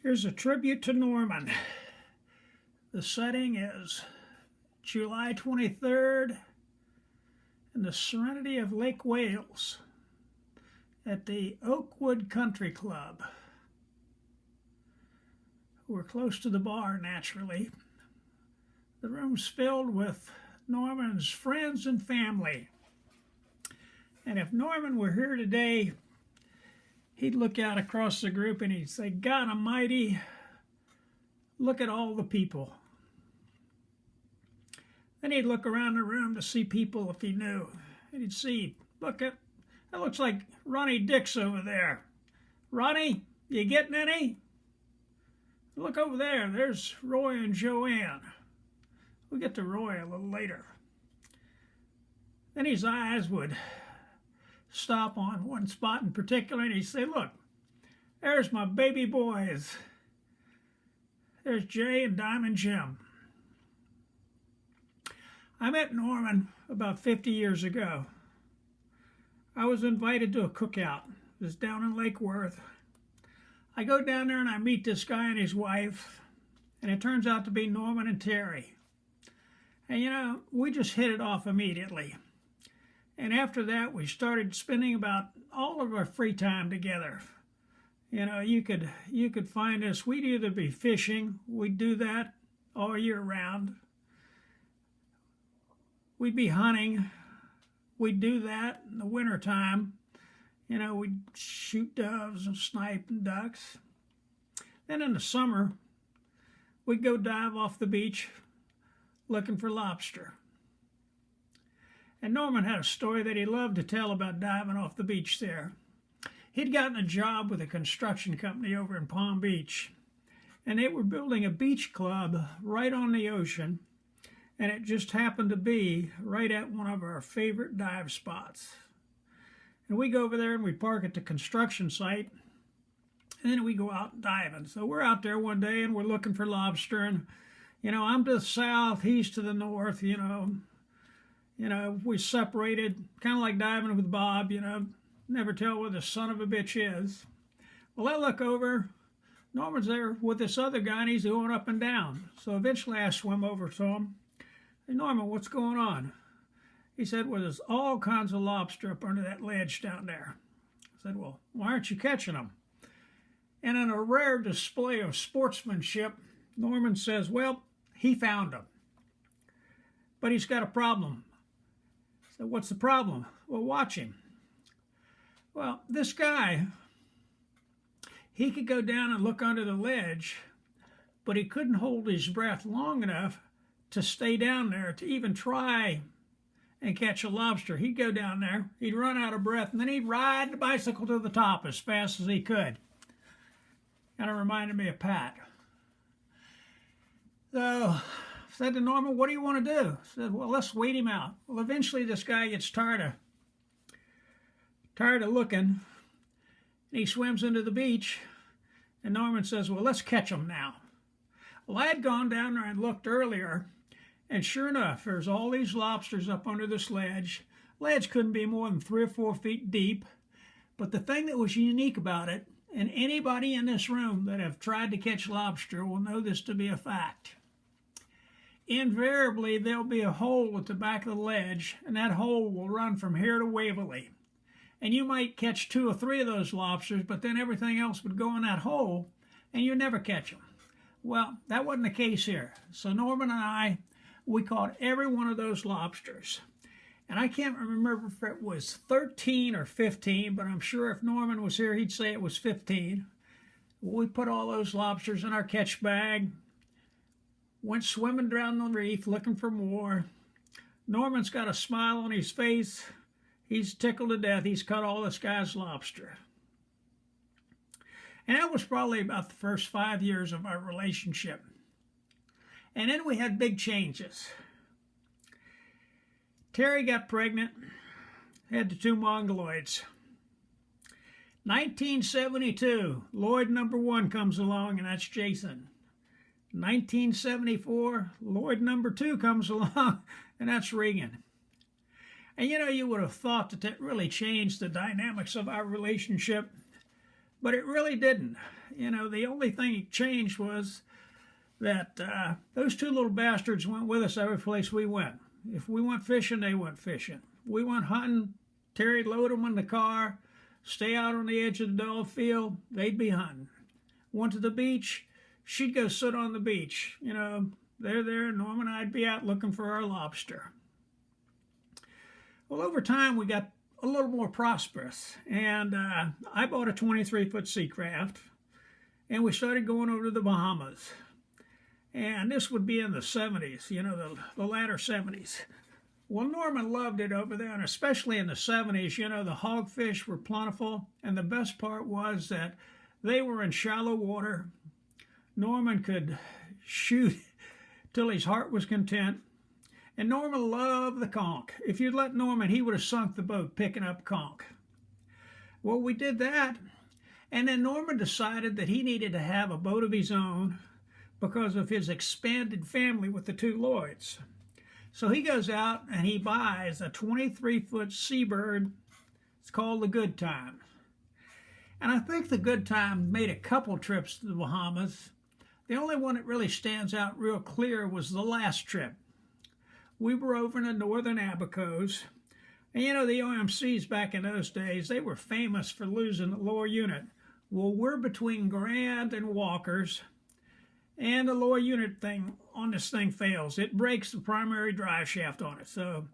Here's a tribute to Norman. The setting is July 23rd in the serenity of Lake Wales at the Oakwood Country Club. We're close to the bar, naturally. The room's filled with Norman's friends and family. And if Norman were here today, he'd look out across the group and he'd say, "God Almighty, look at all the people." Then he'd look around the room to see people if he knew. And he'd see, look, that looks like Ronnie Dix over there. Ronnie, you getting any? Look over there, there's Roy and Joanne. We'll get to Roy a little later. Then his eyes would stop on one spot in particular, and he'd say, "Look, there's my baby boys. There's Jay and Diamond Jim." I met Norman about 50 years ago. I was invited to a cookout. It was down in Lake Worth. I go down there and I meet this guy and his wife, and it turns out to be Norman and Terry. And you know, we just hit it off immediately. And after that, we started spending about all of our free time together. You know, you could find us. We'd either be fishing. We'd do that all year round. We'd be hunting. We'd do that in the wintertime. You know, we'd shoot doves and snipe and ducks. Then in the summer, we'd go dive off the beach looking for lobster. And Norman had a story that he loved to tell about diving off the beach there. He'd gotten a job with a construction company over in Palm Beach, and they were building a beach club right on the ocean, and it just happened to be right at one of our favorite dive spots. And we go over there and we park at the construction site, and then we go out diving. So we're out there one day and we're looking for lobster, and you know, I'm to the south, he's to the north, you know, we separated, kind of like diving with Bob, you know, never tell where the son of a bitch is. Well, I look over, Norman's there with this other guy, and he's going up and down. So eventually I swim over to him. "Hey, Norman, what's going on?" He said, "Well, there's all kinds of lobster up under that ledge down there." I said, "Well, why aren't you catching them?" And in a rare display of sportsmanship, Norman says, "Well, he found them, but he's got a problem." So what's the problem? Well, watch him. Well, this guy, he could go down and look under the ledge, but he couldn't hold his breath long enough to stay down there to even try and catch a lobster. He'd go down there, he'd run out of breath, and then he'd ride the bicycle to the top as fast as he could. Kind of reminded me of Pat. So I said to Norman, "What do you want to do?" I said, "Well, let's wait him out." Well, eventually this guy gets tired of looking, and he swims into the beach, and Norman says, "Well, let's catch him now." Well, I had gone down there and looked earlier, and sure enough, there's all these lobsters up under this ledge. Ledge couldn't be more than 3 or 4 feet deep, but the thing that was unique about it, and anybody in this room that have tried to catch lobster will know this to be a fact, invariably there'll be a hole at the back of the ledge, and that hole will run from here to Waverly. And you might catch 2 or 3 of those lobsters, but then everything else would go in that hole, and you never catch them. Well, that wasn't the case here. So Norman and I, we caught every one of those lobsters. And I can't remember if it was 13 or 15, but I'm sure if Norman was here, he'd say it was 15. We put all those lobsters in our catch bag, went swimming down the reef looking for more. Norman's got a smile on his face. He's tickled to death. He's caught all this guy's lobster. And that was probably about the first 5 years of our relationship. And then we had big changes. Terry got pregnant, had the 2 mongoloids. 1972, Lloyd number 1 comes along, and that's Jason. 1974, Lloyd number 2 comes along, and that's Regan. And you know, you would have thought that really changed the dynamics of our relationship. but it really didn't. You know, the only thing that changed was that those two little bastards went with us every place we went. If we went fishing, they went fishing. We went hunting, Terry'd load them in the car, stay out on the edge of the dog field, they'd be hunting. Went to the beach, she'd go sit on the beach. You know, they're there, Norm and I'd be out looking for our lobster. Well, over time, we got a little more prosperous, and I bought a 23-foot Seacraft, and we started going over to the Bahamas. And this would be in the 70s, you know, the latter 70s. Well, Norman loved it over there, and especially in the 70s, you know, the hogfish were plentiful, and the best part was that they were in shallow water. Norman could shoot till his heart was content, and Norman loved the conch. If you'd let Norman, he would have sunk the boat picking up conch. Well, we did that, and then Norman decided that he needed to have a boat of his own because of his expanded family with the two Lloyds. So he goes out and he buys a 23-foot Seabird. It's called the Good Time. And I think the Good Time made a couple trips to the Bahamas. The only one that really stands out real clear was the last trip. We were over in the northern Abacos. And you know, the OMCs back in those days, they were famous for losing the lower unit. Well, we're between Grand and Walker's, and the lower unit thing on this thing fails. It breaks the primary drive shaft on it. So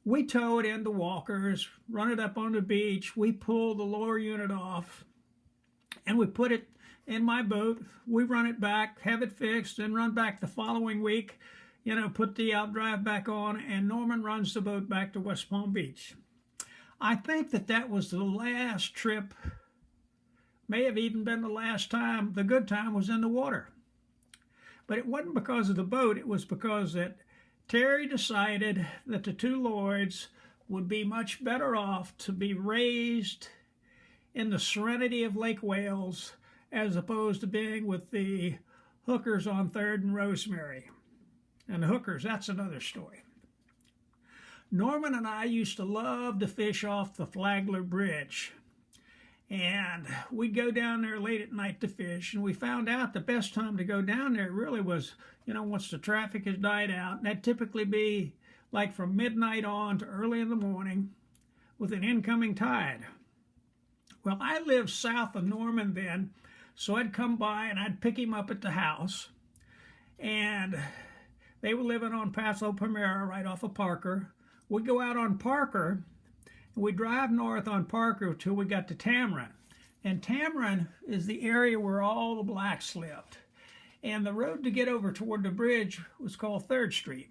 we tow it into Walker's, run it up on the beach, we pull the lower unit off, and we put it in my boat. We run it back, have it fixed, and run back the following week, you know, put the outdrive back on, and Norman runs the boat back to West Palm Beach. I think that that was the last trip, may have even been the last time the Good Time was in the water. But it wasn't because of the boat, it was because that Terry decided that the two Lloyds would be much better off to be raised in the serenity of Lake Wales as opposed to being with the hookers on 3rd and Rosemary. And the hookers, that's another story. Norman and I used to love to fish off the Flagler Bridge. And we'd go down there late at night to fish, and we found out the best time to go down there really was, you know, once the traffic has died out. And that'd typically be like from midnight on to early in the morning with an incoming tide. Well, I lived south of Norman then, so I'd come by and I'd pick him up at the house. And they were living on Paso Primero right off of Parker. We'd go out on Parker, we drive north on Parker till we got to Tamarin. And Tamarin is the area where all the blacks lived. And the road to get over toward the bridge was called 3rd Street.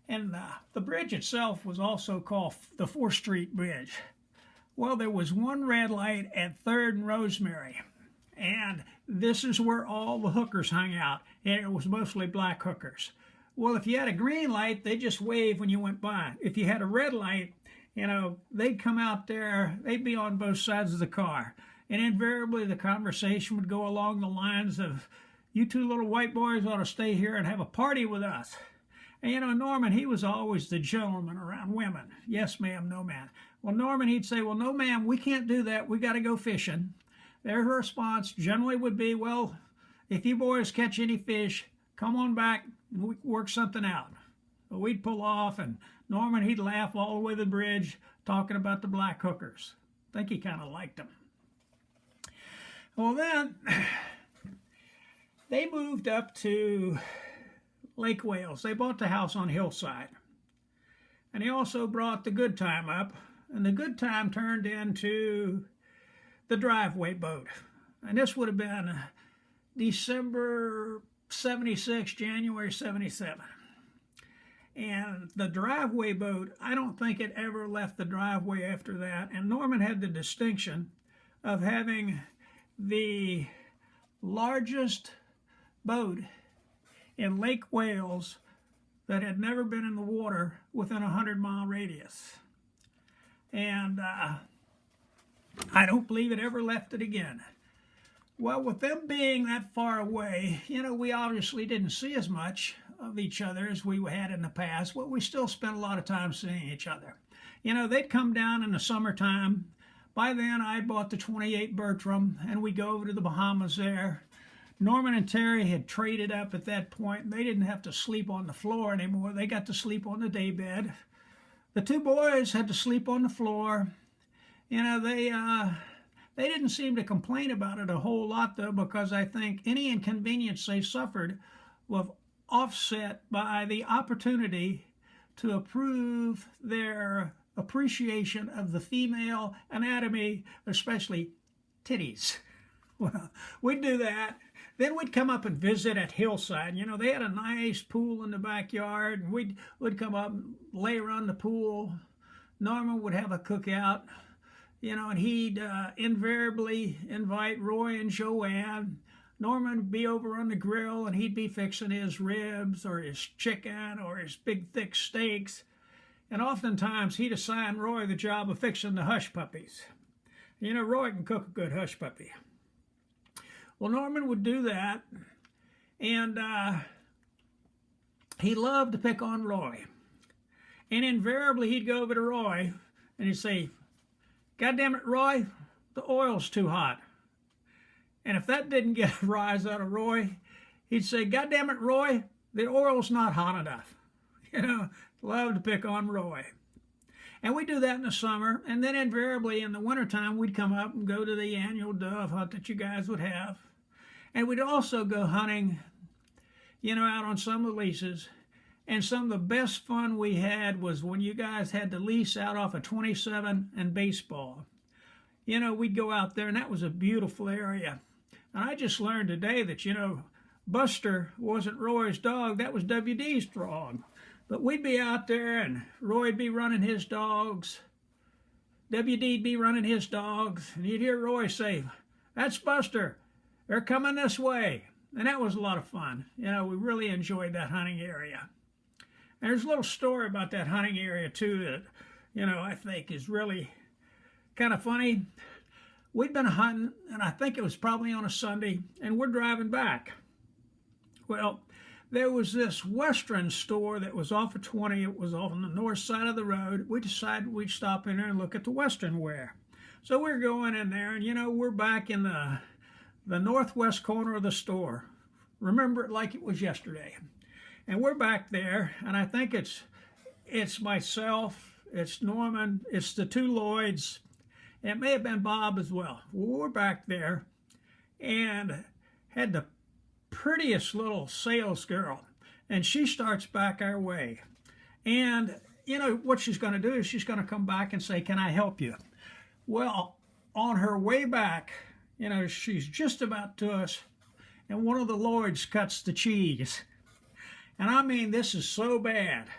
And the bridge itself was also called the 4th Street Bridge. Well, there was one red light at 3rd and Rosemary. And this is where all the hookers hung out. And it was mostly black hookers. Well, if you had a green light, they just waved when you went by. If you had a red light, you know, they'd come out there, they'd be on both sides of the car. And invariably the conversation would go along the lines of, you two little white boys ought to stay here and have a party with us. And you know, Norman, he was always the gentleman around women. Yes, ma'am, no, ma'am. Well, Norman, he'd say, well, no, ma'am, we can't do that. We got to go fishing. Their response generally would be, well, if you boys catch any fish, come on back and we work something out. But we'd pull off, and Norman, he'd laugh all the way to the bridge talking about the black hookers. I think he kind of liked them. Well, then they moved up to Lake Wales. They bought the house on Hillside. And he also brought the Good Time up, and the Good Time turned into the driveway boat. And this would have been December 76, January 77. And the driveway boat, I don't think it ever left the driveway after that. And Norman had the distinction of having the largest boat in Lake Wales that had never been in the water within a 100-mile radius. And I don't believe it ever left it again. Well, with them being that far away, you know, we obviously didn't see as much of each other as we had in the past, but we still spent a lot of time seeing each other. You know, they'd come down in the summertime, By then, I bought the 28 Bertram, and we'd go over to the Bahamas there. Norman and Terry had traded up at that point, and they didn't have to sleep on the floor anymore. They got to sleep on the daybed. The two boys had to sleep on the floor. You know, they didn't seem to complain about it a whole lot, though, because I think any inconvenience they suffered was offset by the opportunity to approve their appreciation of the female anatomy, especially titties. Well, we'd do that. Then we'd come up and visit at Hillside. You know, they had a nice pool in the backyard, and we'd come up and lay around the pool. Norman would have a cookout, you know, and he'd invariably invite Roy and Joanne. Norman would be over on the grill, and he'd be fixing his ribs or his chicken or his big thick steaks. And oftentimes he'd assign Roy the job of fixing the hush puppies. You know, Roy can cook a good hush puppy. Well, Norman would do that, and he loved to pick on Roy. And invariably he'd go over to Roy, and he'd say, "God damn it, Roy, the oil's too hot." And if that didn't get a rise out of Roy, he'd say, "God damn it, Roy, the oil's not hot enough." You know, loved to pick on Roy. And we'd do that in the summer, and then invariably in the wintertime, we'd come up and go to the annual dove hunt that you guys would have. And we'd also go hunting, you know, out on some of the leases. And some of the best fun we had was when you guys had the lease out off of 27 and baseball. You know, we'd go out there, and that was a beautiful area. And I just learned today that, you know, Buster wasn't Roy's dog, that was WD's dog. But we'd be out there, and Roy'd be running his dogs. WD'd be running his dogs. And you'd hear Roy say, "That's Buster. They're coming this way." And that was a lot of fun. You know, we really enjoyed that hunting area. And there's a little story about that hunting area, too, that, you know, I think is really kind of funny. We'd been hunting, and I think it was probably on a Sunday, and we're driving back. Well, there was this Western store that was off of 20. It was off on the north side of the road. We decided we'd stop in there and look at the Western wear. So we're going in there, and, you know, we're back in the northwest corner of the store. Remember it like it was yesterday. And we're back there, and I think it's myself, it's Norman, it's the two Lloyds. It may have been Bob as well. We're back there and had the prettiest little sales girl, and she starts back our way. And you know what she's going to do is she's going to come back and say, "Can I help you?" Well, on her way back, you know, she's just about to us, and one of the Lloyds cuts the cheese. And I mean, this is so bad.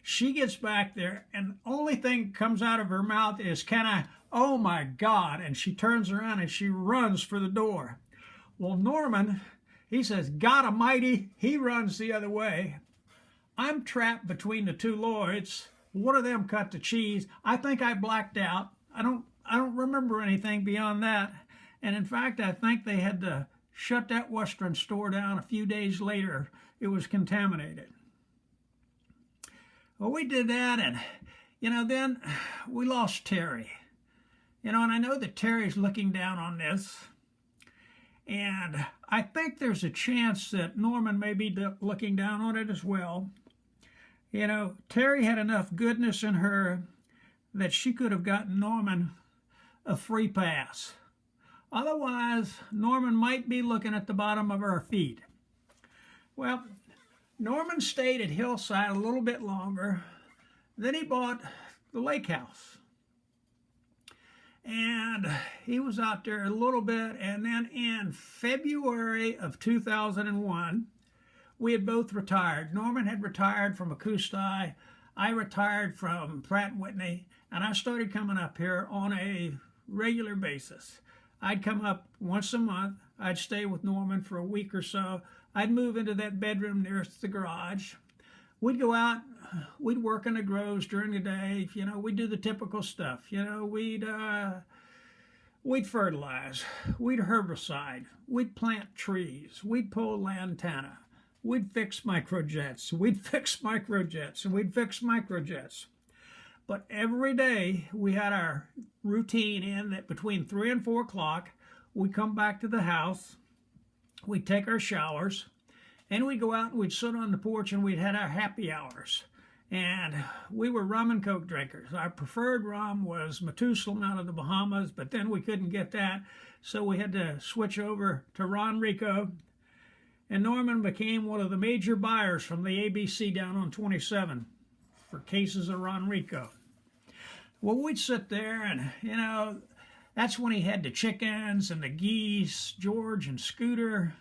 She gets back there, and the only thing comes out of her mouth is, "Can I?" Oh my God. And she turns around and she runs for the door. Well, Norman, he says, "God almighty," he runs the other way. I'm trapped between the two Lloyds. One of them cut the cheese. I think I blacked out. I don't remember anything beyond that. And in fact, I think they had to shut that Western store down a few days later. It was contaminated. Well, we did that, and, you know, then we lost Terry. You know, and I know that Terry's looking down on this. And I think there's a chance that Norman may be looking down on it as well. You know, Terry had enough goodness in her that she could have gotten Norman a free pass. Otherwise, Norman might be looking at the bottom of her feet. Well, Norman stayed at Hillside a little bit longer. Then he bought the lake house. And he was out there a little bit, and then in February of 2001, we had both retired. Norman had retired from Acoustai. I retired from Pratt & Whitney, and I started coming up here on a regular basis. I'd come up once a month. I'd stay with Norman for a week or so. I'd move into that bedroom nearest the garage. We'd go out, we'd work in the groves during the day. You know, we'd do the typical stuff. You know, we'd fertilize, we'd herbicide, we'd plant trees, we'd pull lantana, we'd fix microjets, and we'd fix microjets. But every day we had our routine in that between 3 and 4 o'clock, we'd come back to the house, we'd take our showers, and we'd go out and we'd sit on the porch and we'd had our happy hours. And we were rum and coke drinkers. Our preferred rum was Methuselah out of the Bahamas, but then we couldn't get that, so we had to switch over to Ron Rico. And Norman became one of the major buyers from the ABC down on 27 for cases of Ron Rico. Well, we'd sit there and, you know, that's when he had the chickens and the geese, George and Scooter.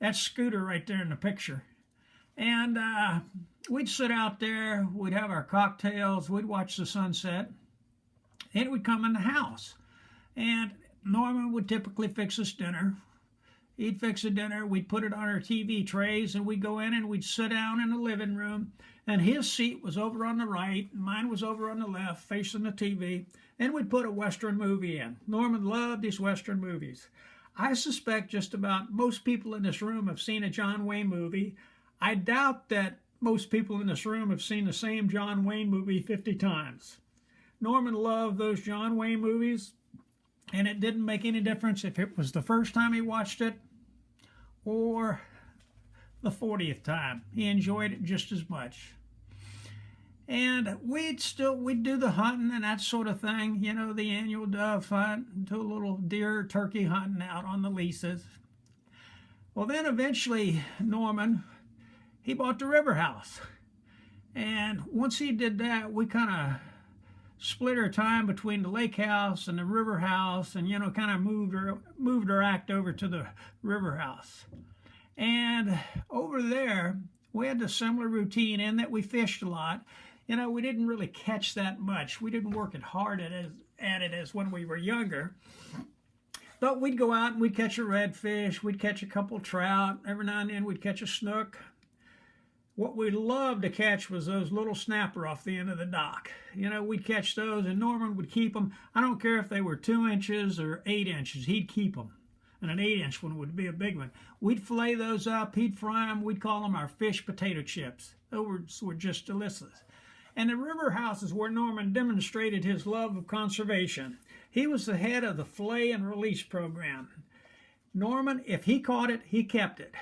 That's Scooter right there in the picture. And we'd sit out there, we'd have our cocktails, we'd watch the sunset, and we'd come in the house. And Norman would typically fix us dinner. He'd fix a dinner, we'd put it on our TV trays, and we'd go in and we'd sit down in the living room, and his seat was over on the right, and mine was over on the left, facing the TV, and we'd put a Western movie in. Norman loved these Western movies. I suspect just about most people in this room have seen a John Wayne movie. I doubt that most people in this room have seen the same John Wayne movie 50 times. Norman loved those John Wayne movies, and it didn't make any difference if it was the first time he watched it or the 40th time. He enjoyed it just as much. And we'd do the hunting and that sort of thing, you know, the annual dove hunt, do a little deer, turkey hunting out on the leases. Well, then eventually Norman, he bought the river house. And once he did that, we kind of split our time between the lake house and the river house, and, you know, kind of moved our act over to the river house. And over there, we had a similar routine in that we fished a lot. You know, we didn't really catch that much. We didn't work as hard at it as when we were younger. But we'd go out and we'd catch a redfish, we'd catch a couple trout, every now and then we'd catch a snook. What we loved to catch was those little snapper off the end of the dock. You know, we'd catch those, and Norman would keep them. I don't care if they were 2 inches or 8 inches, he'd keep them. And an 8-inch one would be a big one. We'd fillet those up, he'd fry them, we'd call them our fish potato chips. Those were just delicious. And the river house is where Norman demonstrated his love of conservation. He was the head of the fillet and release program. Norman, if he caught it, he kept it.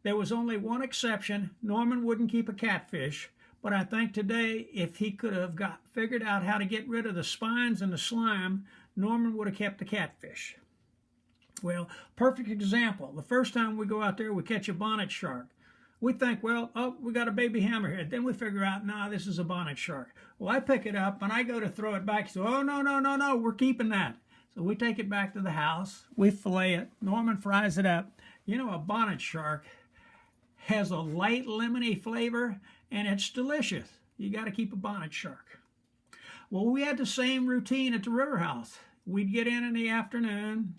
There was only one exception. Norman wouldn't keep a catfish, but I think today, if he could have figured out how to get rid of the spines and the slime, Norman would have kept the catfish. Well, perfect example. The first time we go out there, we catch a bonnet shark. We think, well, oh, we got a baby hammerhead. Then we figure out, nah, this is a bonnet shark. Well, I pick it up, and I go to throw it back. So, oh, no, we're keeping that. So we take it back to the house. We fillet it. Norman fries it up. You know, a bonnet shark has a light lemony flavor, and it's delicious. You got to keep a bonnet shark. Well, we had the same routine at the river house. We'd get in the afternoon.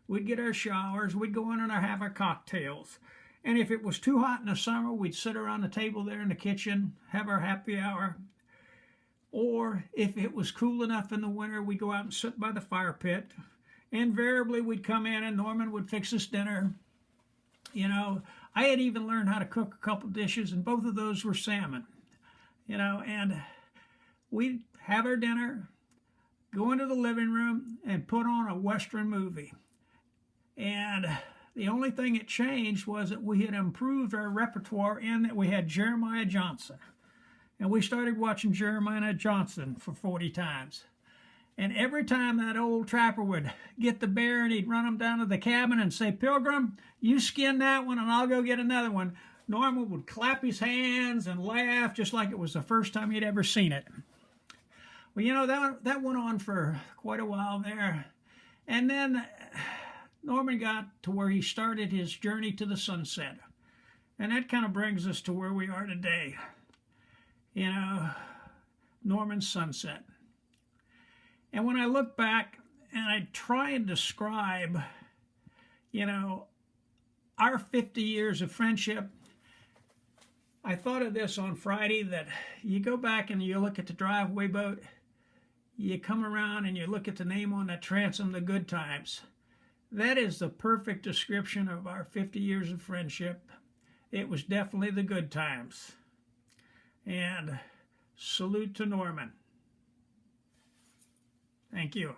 We'd get our showers. We'd go in and have our cocktails. And if it was too hot in the summer, we'd sit around the table there in the kitchen, have our happy hour. Or if it was cool enough in the winter, we'd go out and sit by the fire pit. Invariably, we'd come in and Norman would fix us dinner. You know, I had even learned how to cook a couple dishes, and both of those were salmon. You know, and we'd have our dinner, go into the living room, and put on a Western movie. And the only thing that changed was that we had improved our repertoire in that we had Jeremiah Johnson. And we started watching Jeremiah Johnson for 40 times. And every time that old trapper would get the bear and he'd run him down to the cabin and say, Pilgrim, you skin that one and I'll go get another one, Norman would clap his hands and laugh just like it was the first time he'd ever seen it. Well, you know, that went on for quite a while there. And then Norman got to where he started his journey to the sunset. And that kind of brings us to where we are today. You know, Norman's sunset. And when I look back and I try and describe, you know, our 50 years of friendship, I thought of this on Friday, that you go back and you look at the driveway boat, you come around and you look at the name on that transom, the Good Times. That is the perfect description of our 50 years of friendship. It was definitely the good times. And salute to Norman. Thank you.